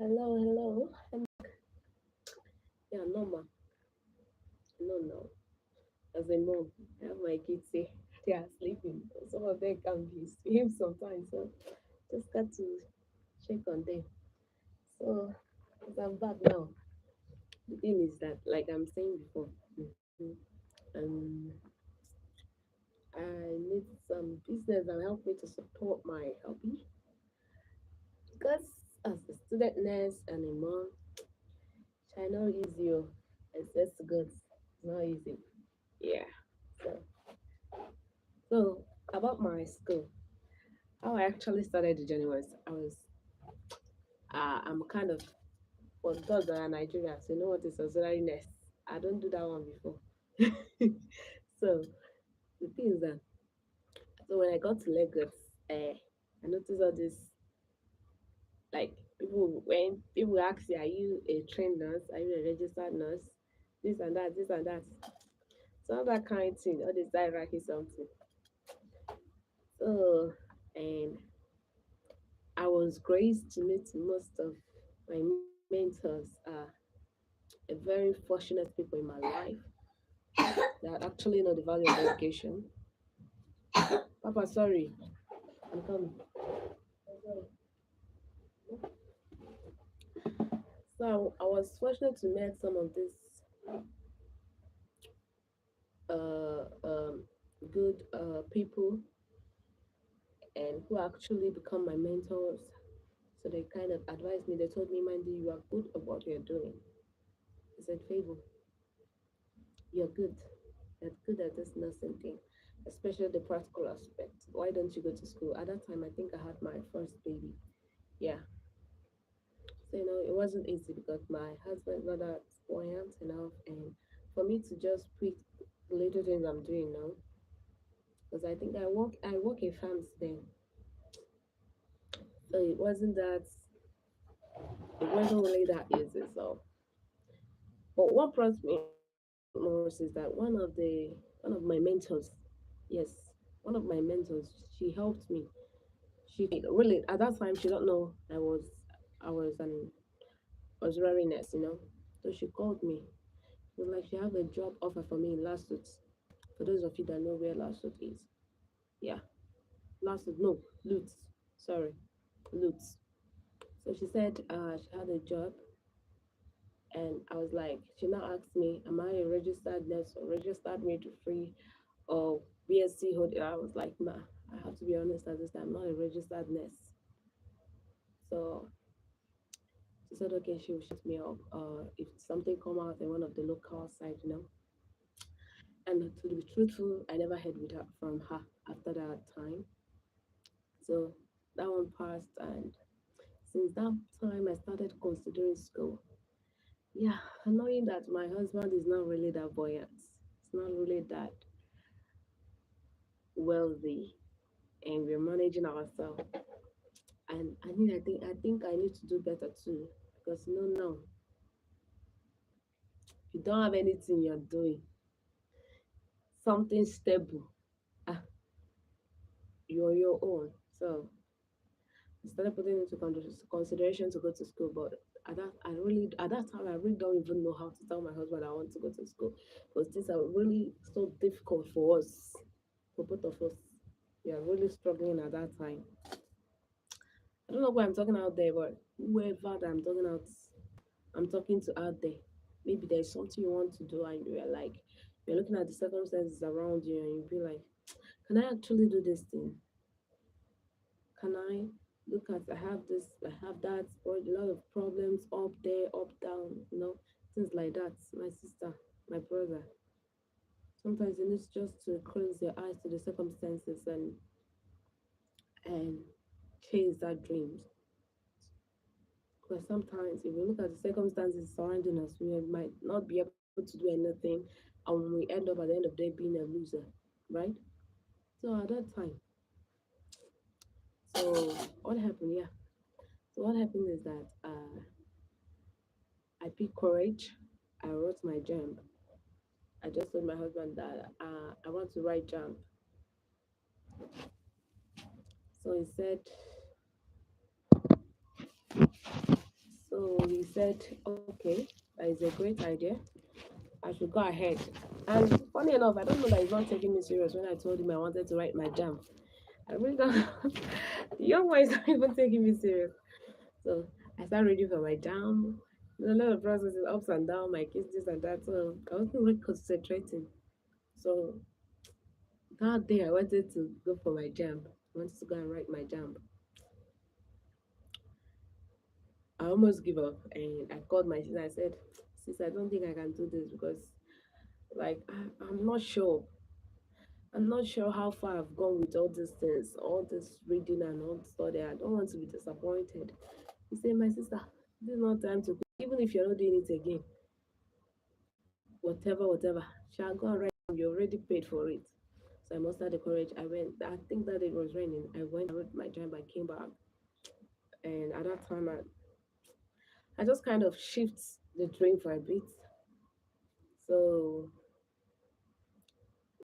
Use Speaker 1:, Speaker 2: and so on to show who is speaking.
Speaker 1: Hello, hello. Yeah, normal. No, no. As a mom, I have my kids say they are sleeping. Some of them can be sleeping sometimes, so just got to check on them. So, as I'm back now, the thing is that, like I'm saying before, um, I need some business that will help me to support my hobby because as a student nurse and a mom, I know easy. Oh. It's just good. It's not easy. Yeah. So, so about my school, how I actually started the journey was I'm kind of for those that are Nigerians, you know what is auxiliary nurse. I don't do that one before. So the thing is that so when I got to Lagos, I noticed all this like people when people ask you, are you a trained nurse? Are you a registered nurse? This and that, this and that. So all that kind of thing, all this hierarchy something. So and I was graced to meet most of my mentors are a very fortunate people in my life that actually know the value of education. Papa, sorry, I'm coming. So I was fortunate to meet some of these uh, um, good people and who actually become my mentors. So they kind of advised me. They told me, Mandy, you are good at what you're doing. I said, Favor, you're good. You're good at this nursing thing, especially the practical aspect. Why don't you go to school? At that time, I think I had my first baby. Yeah. So, it wasn't easy because my husband's not that buoyant enough. And for me to just quit the little things I'm doing now, because I work in farms then. So it wasn't really that easy. So, but what brought me most is that one of my mentors, yes, one of my mentors, she helped me. She really at that time she don't know I was very nice. So she called me. She was like she have a job offer for me in Lasuth. For those of you that know where Lasuth is, yeah, Lasuth no Lutz, sorry, Lutz. So she said she had a job, and I was like, she now asked me, am I a registered nurse or registered midwifery or BSc holder? I was like, nah, I have to be honest at this time, I'm not a registered nurse. So she said, okay, she will shoot me up if something come out in one of the local sites. And to be truthful, I never heard from her after that time. So that one passed, and since that time, I started considering school. Yeah, knowing that my husband is not really that buoyant, it's not really that wealthy, and we're managing ourselves. And I think I need to do better too, because now you don't have anything you're doing, something stable. Ah, you're your own. So I started putting into consideration to go to school, but at that time I really don't even know how to tell my husband I want to go to school because things are really so difficult for us, for both of us. We are really struggling at that time. I don't know why I'm talking out there, but whoever that I'm talking to out there. Maybe there's something you want to do and you're looking at the circumstances around you and you'll be like, can I actually do this thing? Can I look at I have this, I have that, or a lot of problems up there, up down, things like that. My sister, my brother. Sometimes you need just to close your eyes to the circumstances and chase that dreams. Because sometimes if we look at the circumstances surrounding us, we might not be able to do anything and we end up at the end of the day being a loser. Right? So at that time, so what happened? Yeah. So what happened is that I picked courage. I wrote my jam. I just told my husband that I want to write jam. So he said, so So he said, okay, that is a great idea. I should go ahead. And funny enough, I don't know that he's not taking me serious when I told him I wanted to write my jam. I really don't the young boy is not even taking me serious. So I started reading for my jam. There's a lot of processes, ups and downs, my kids, this and that. So I wasn't really concentrating. So that day I wanted to go for my jam. I wanted to go and write my jam. I almost give up and I called my sister. I said, Sis, I don't think I can do this because like I'm not sure. I'm not sure how far I've gone with all these things, all this reading and all this study. I don't want to be disappointed. He said, my sister, this is not time to quit. Even if you're not doing it again, whatever, shall go and write. You already paid for it. So I mustered the courage. I went. I think that it was raining. I went, I wrote my job, I came back. And at that time, I just kind of shift the dream for a bit. So